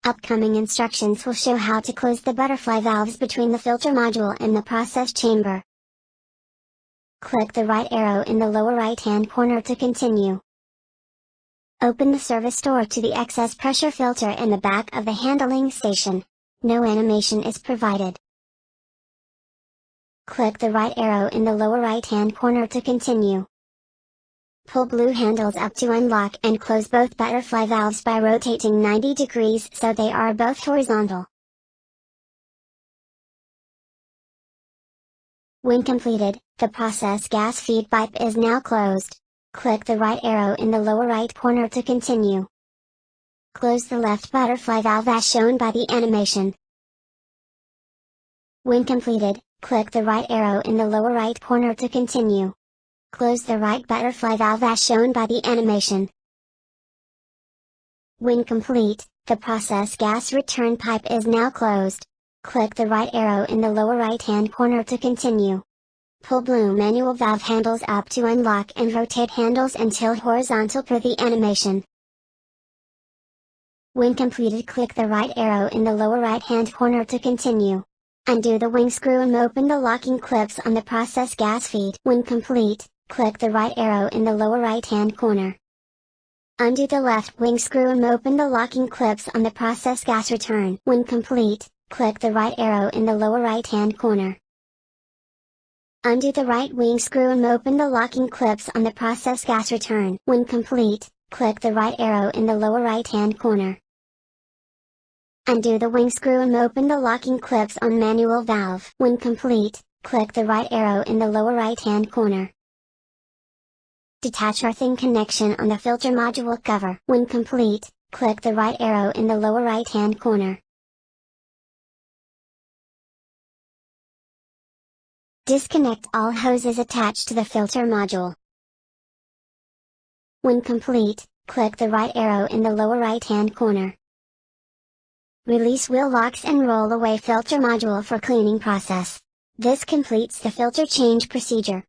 Upcoming instructions will show how to close the butterfly valves between the filter module and the process chamber. Click the right arrow in the lower right-hand corner to continue. Open the service door to the excess pressure filter in the back of the handling station. No animation is provided. Click the right arrow in the lower right-hand corner to continue. Pull blue handles up to unlock and close both butterfly valves by rotating 90 degrees so they are both horizontal. When completed, the process gas feed pipe is now closed. Click the right arrow in the lower right corner to continue. Close the left butterfly valve as shown by the animation. When completed, click the right arrow in the lower right corner to continue. Close the right butterfly valve as shown by the animation. When complete, the process gas return pipe is now closed. Click the right arrow in the lower right-hand corner to continue. Pull blue manual valve handles up to unlock and rotate handles until horizontal per the animation. When completed, click the right arrow in the lower right-hand corner to continue. Undo the wing screw and open the locking clips on the process gas feed. When complete, click the right arrow in the lower right-hand corner. Undo the left wing screw and open the locking clips on the process gas return. When complete, click the right arrow in the lower right-hand corner. Undo the right wing screw and open the locking clips on the process gas return. When complete, click the right arrow in the lower right-hand corner. Undo the wing screw and open the locking clips on manual valve. When complete, click the right arrow in the lower right-hand corner. Detach earthing connection on the filter module cover. When complete, click the right arrow in the lower right-hand corner. Disconnect all hoses attached to the filter module. When complete, click the right arrow in the lower right-hand corner. Release wheel locks and roll away filter module for cleaning process. This completes the filter change procedure.